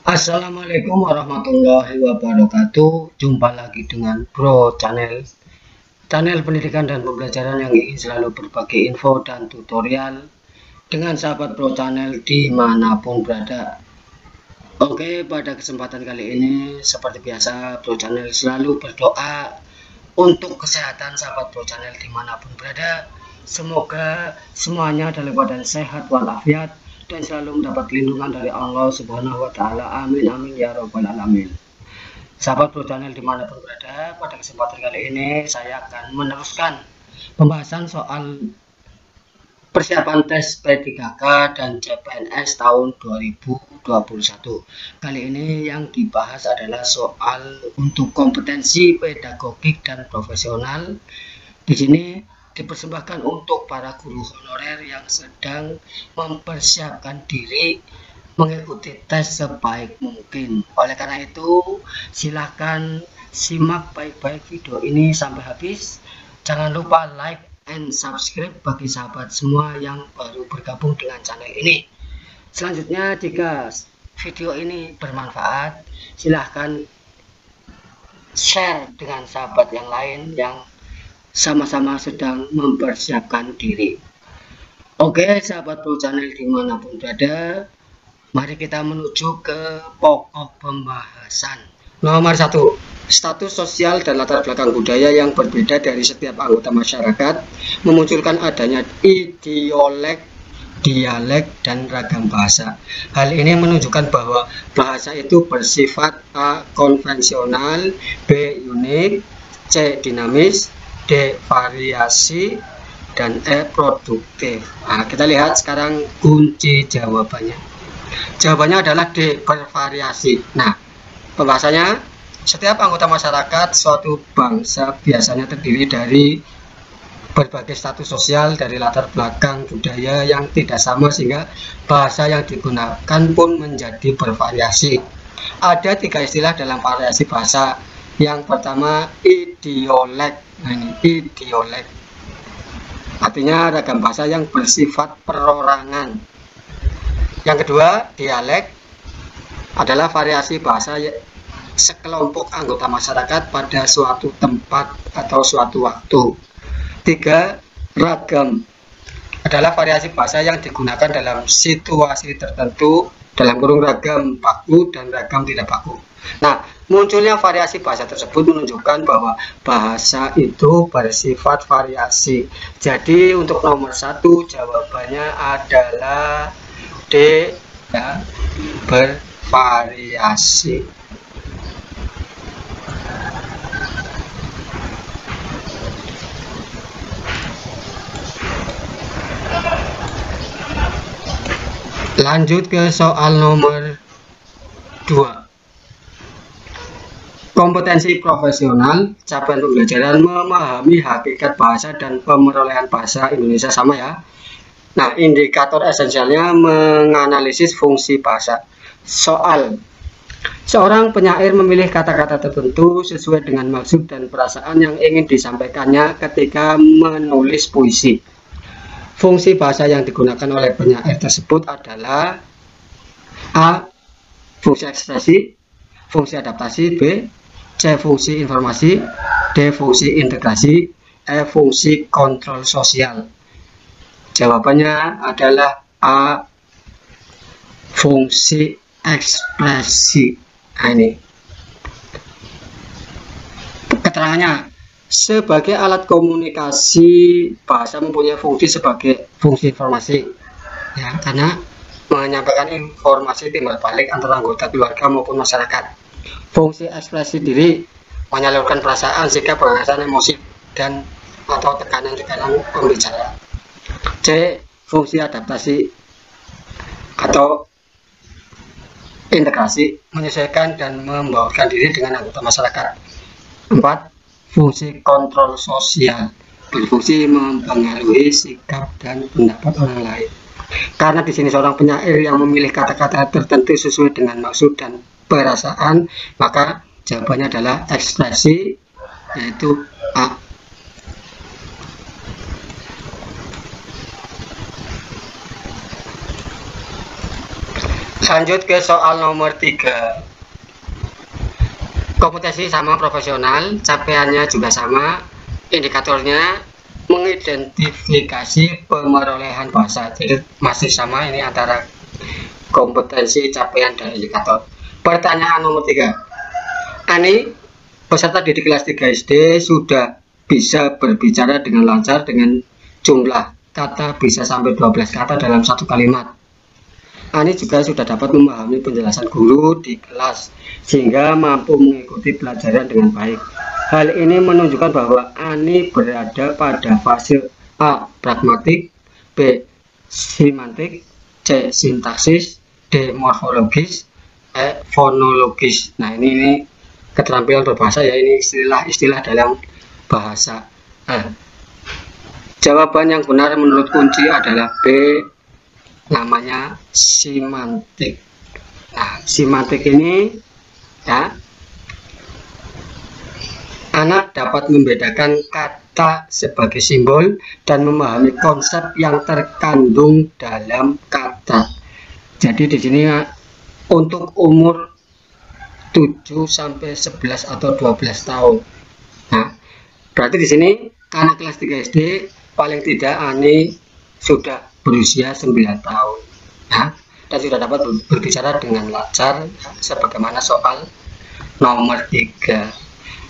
Assalamualaikum warahmatullahi wabarakatuh. Jumpa lagi dengan Bro Channel pendidikan dan pembelajaran yang ingin selalu berbagi info dan tutorial dengan sahabat Bro Channel dimanapun berada. Oke, pada kesempatan kali ini seperti biasa Bro Channel selalu berdoa untuk kesehatan sahabat Bro Channel dimanapun berada. Semoga semuanya dalam keadaan sehat walafiat dan selalu mendapat lindungan dari Allah Subhanahu wa Ta'ala. Amin, amin ya Rabbal 'Alamin. Sahabat Bro Channel dimanapun berada, pada kesempatan kali ini saya akan meneruskan pembahasan soal persiapan tes P3K dan CPNS tahun 2021. Kali ini yang dibahas adalah soal untuk kompetensi pedagogik dan profesional. Di sini dipersembahkan untuk para guru honorer yang sedang mempersiapkan diri mengikuti tes sebaik mungkin. Oleh karena itu, silakan simak baik-baik video ini sampai habis. Jangan lupa like and subscribe bagi sahabat semua yang baru bergabung dengan channel ini. Selanjutnya, jika video ini bermanfaat, silahkan share dengan sahabat yang lain yang sama-sama sedang mempersiapkan diri. Oke, sahabat Bro Channel dimanapun berada, mari kita menuju ke pokok pembahasan. Nomor 1, status sosial dan latar belakang budaya yang berbeda dari setiap anggota masyarakat memunculkan adanya ideolek, dialek, dan ragam bahasa. Hal ini menunjukkan bahwa bahasa itu bersifat A. konvensional, B. unik, C. dinamis, D. variasi, dan E. produktif. Nah, kita lihat sekarang kunci jawabannya. Jawabannya adalah D. bervariasi. Nah, pembahasannya, setiap anggota masyarakat suatu bangsa biasanya terdiri dari berbagai status sosial dari latar belakang budaya yang tidak sama sehingga bahasa yang digunakan pun menjadi bervariasi. Ada 3 istilah dalam variasi bahasa. Yang pertama, idiolek. Nah, ini idiolek. Artinya ragam bahasa yang bersifat perorangan. Yang kedua, dialek adalah variasi bahasa sekelompok anggota masyarakat pada suatu tempat atau suatu waktu. 3, ragam adalah variasi bahasa yang digunakan dalam situasi tertentu, dalam kurung ragam baku dan ragam tidak baku. Nah, munculnya variasi bahasa tersebut menunjukkan bahwa bahasa itu bersifat variasi. Jadi untuk nomor 1 jawabannya adalah D, ya, bervariasi. Lanjut ke soal nomor 2. Kompetensi profesional, capaian pembelajaran memahami hakikat bahasa dan pemerolehan bahasa Indonesia sama ya. Nah, indikator esensialnya menganalisis fungsi bahasa. Soal, seorang penyair memilih kata-kata tertentu sesuai dengan maksud dan perasaan yang ingin disampaikannya ketika menulis puisi. Fungsi bahasa yang digunakan oleh penyair tersebut adalah A. fungsi ekspresi, fungsi adaptasi, B. C. fungsi informasi, D. fungsi integrasi, E. fungsi kontrol sosial. Jawabannya adalah A. fungsi ekspresi. Nah, ini keterangannya, sebagai alat komunikasi bahasa mempunyai fungsi sebagai fungsi informasi, ya, karena menyampaikan informasi timbal balik antara anggota keluarga maupun masyarakat. Fungsi ekspresi diri, menyalurkan perasaan, sikap, perasaan, emosi, dan atau tekanan-tekanan pembicara. C. fungsi adaptasi atau integrasi, menyesuaikan dan membaurkan diri dengan anggota masyarakat. 4. fungsi kontrol sosial, berfungsi mempengaruhi sikap dan pendapat orang lain. Karena di sini seorang penyair yang memilih kata-kata tertentu sesuai dengan maksud dan perasaan, maka jawabannya adalah ekspresi, yaitu A. Lanjut ke soal nomor 3. Kompetensi sama profesional, capaiannya juga sama, indikatornya mengidentifikasi pemerolehan bahasa. Jadi masih sama ini antara kompetensi, capaian, dan indikator. Pertanyaan nomor 3. Ani, peserta didik kelas 3 SD, sudah bisa berbicara dengan lancar dengan jumlah kata bisa sampai 12 kata dalam satu kalimat. Ani juga sudah dapat memahami penjelasan guru di kelas sehingga mampu mengikuti pelajaran dengan baik. Hal ini menunjukkan bahwa Ani berada pada fase A. Pragmatik, B. Semantik, C. Sintaksis, D. Morfologis, E. Fonologis. Nah ini keterampilan berbahasa ya, ini istilah-istilah dalam bahasa. Jawaban yang benar menurut kunci adalah B. Namanya semantik. Nah, semantik ini ya, anak dapat membedakan kata sebagai simbol dan memahami konsep yang terkandung dalam kata. Jadi di sini untuk umur 7 sampai 11 atau 12 tahun. Nah, berarti di sini anak kelas 3 SD paling tidak Ani sudah berusia 9 tahun ya, dan sudah dapat berbicara dengan lancar ya, sebagaimana soal nomor 3.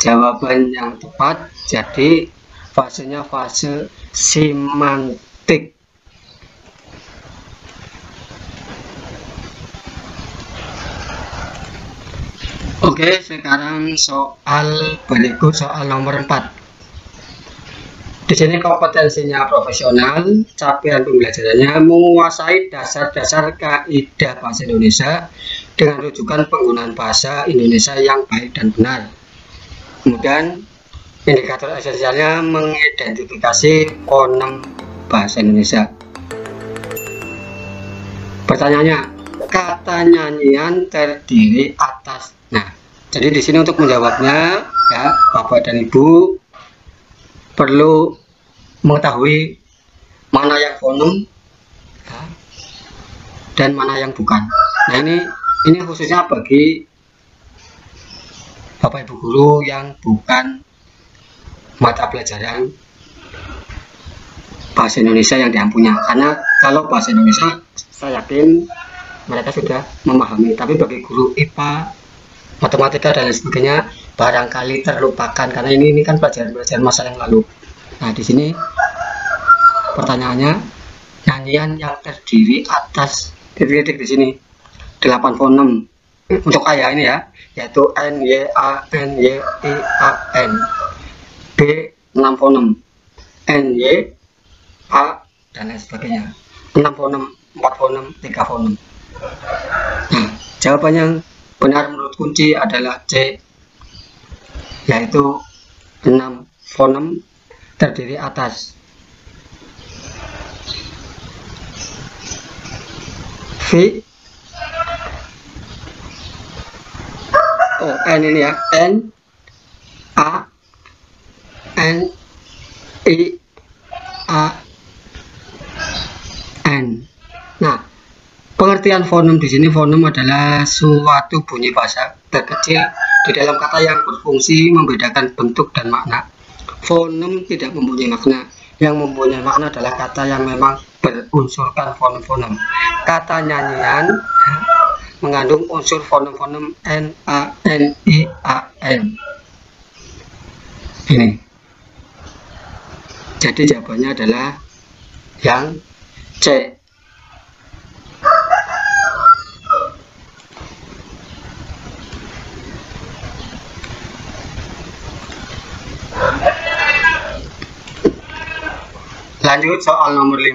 Jawaban yang tepat jadi fasenya fase semantik. Oke, sekarang soal berikut, soal nomor 4. Di sini kompetensinya profesional, capaian pembelajarannya menguasai dasar-dasar kaidah bahasa Indonesia dengan rujukan penggunaan bahasa Indonesia yang baik dan benar. Kemudian indikator esensialnya mengidentifikasi fonem bahasa Indonesia. Pertanyaannya, kata nyanyian terdiri atas. Nah, jadi di sini untuk menjawabnya ya, Bapak dan Ibu perlu mengetahui mana yang fonem ya, dan mana yang bukan. Nah ini khususnya bagi Bapak Ibu guru yang bukan mata pelajaran bahasa Indonesia yang diampunya, karena kalau bahasa Indonesia saya yakin mereka sudah memahami, tapi bagi guru IPA, matematika dan lain sebagainya barangkali terlupakan karena ini kan pelajaran masa yang lalu. Nah di sini pertanyaannya, nyanyian yang terdiri atas titik-titik di sini 8 fonem untuk A ya, ini ya, yaitu N, Y, A, N, Y, I, A, N. B 6 fonem N, Y, A dan lain sebagainya. 6 fonem, 4 fonem, 3 fonem. Nah jawaban yang benar menurut kunci adalah C, yaitu 6 fonem terdiri atas V, N ini ya, N, A, N, I, A, N. Nah, pengertian fonem di sini, fonem adalah suatu bunyi bahasa terkecil di dalam kata yang berfungsi membedakan bentuk dan makna. Fonem tidak mempunyai makna. Yang mempunyai makna adalah kata yang memang berunsurkan fonem-fonem. Kata nyanyian mengandung unsur fonem-fonem N, A, N, I, A, N. Ini. Jadi jawabannya adalah yang C. Lanjut soal nomor 5.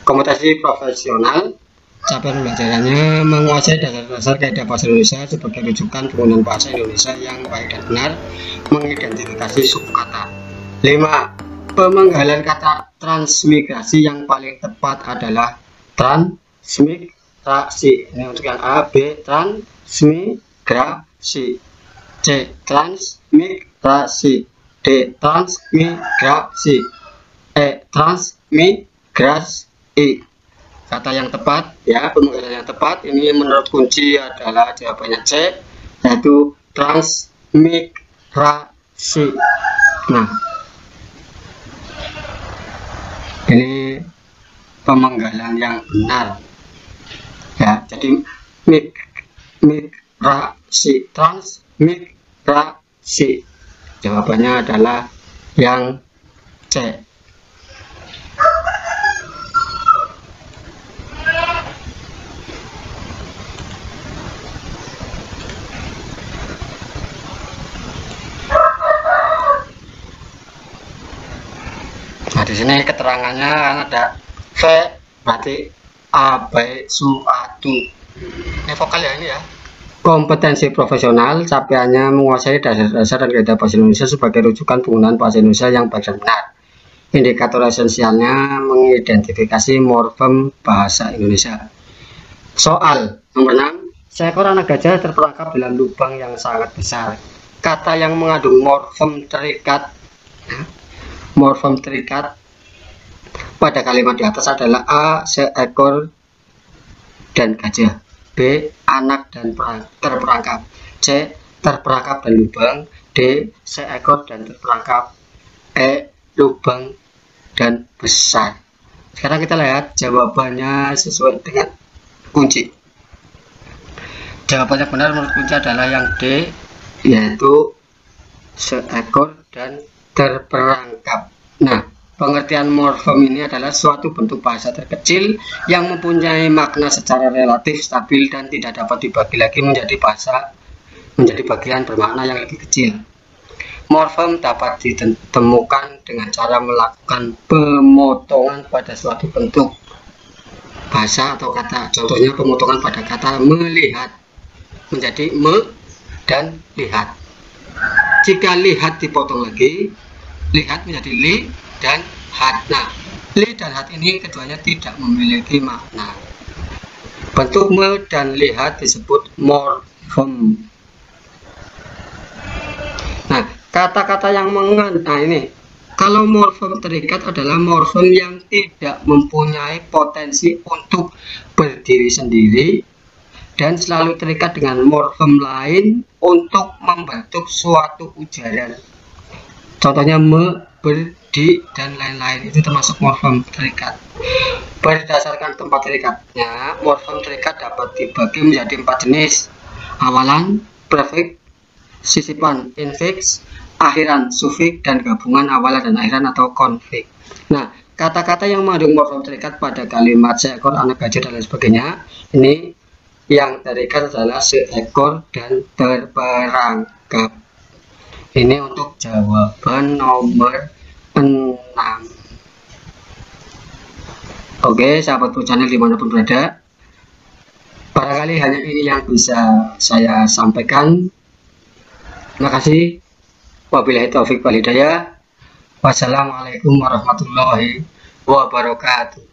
Kompetensi profesional, capaian pembelajarannya menguasai dasar-dasar kaidah bahasa Indonesia sebagai rujukan penggunaan bahasa Indonesia yang baik dan benar, mengidentifikasi suku kata. 5. Pemenggalan kata transmigrasi yang paling tepat adalah transmigrasi. Ini untuk yang A, B transmigrasi, C transmigrasi, D transmigrasi, E transmigrasi, kata yang tepat ya, pemanggilan yang tepat ini menurut kunci adalah jawabannya C, yaitu transmigrasi. Nah, ini pemanggilan yang benar ya, jadi migrasi, transmigrasi, jawabannya adalah yang C. Nah, di sini keterangannya ada V berarti abai suatu. Ini vokal ya, ini ya. Kompetensi profesional, capaiannya menguasai dasar-dasar dan kaidah bahasa Indonesia sebagai rujukan penggunaan bahasa Indonesia yang baik dan benar. Indikator esensialnya mengidentifikasi morfem bahasa Indonesia. Soal nomor 6, seekor anak gajah terperangkap dalam lubang yang sangat besar. Kata yang mengandung morfem terikat pada kalimat di atas adalah A. Seekor dan gajah, B. Anak dan terperangkap, C. Terperangkap dan lubang, D. Seekor dan terperangkap, E. Lubang dan besar. Sekarang kita lihat jawabannya sesuai dengan kunci. Jawabannya benar menurut kunci adalah yang D, yaitu seekor dan terperangkap. Nah, pengertian morfem ini adalah suatu bentuk bahasa terkecil yang mempunyai makna secara relatif stabil dan tidak dapat dibagi lagi menjadi bagian bermakna yang lebih kecil. Morfem dapat ditemukan dengan cara melakukan pemotongan pada suatu bentuk bahasa atau kata. Contohnya pemotongan pada kata melihat menjadi me dan lihat. Jika lihat dipotong lagi, lihat menjadi li dan hat. Nah, li dan hat ini keduanya tidak memiliki makna. Bentuk me dan lihat disebut morfem. Nah, kata-kata yang ini, kalau morfem terikat adalah morfem yang tidak mempunyai potensi untuk berdiri sendiri dan selalu terikat dengan morfem lain untuk membentuk suatu ujaran. Contohnya me, ber, di, dan lain-lain, itu termasuk morfem terikat. Berdasarkan tempat terikatnya, morfem terikat dapat dibagi menjadi 4 jenis: awalan, prefix, sisipan, infiks, akhiran, sufiks, dan gabungan awalan dan akhiran atau konfiks. Nah, kata-kata yang mengandung morfem terikat pada kalimat seekor, anak gajah, dan lain sebagainya, ini yang terikat adalah seekor dan terperangkap. Ini untuk jawaban nomor 6. Oke, sahabat Pro Channel dimanapun berada, barangkali hanya ini yang bisa saya sampaikan. Terima kasih. Wabillahi taufiq wal hidayah. Wassalamualaikum warahmatullahi wabarakatuh.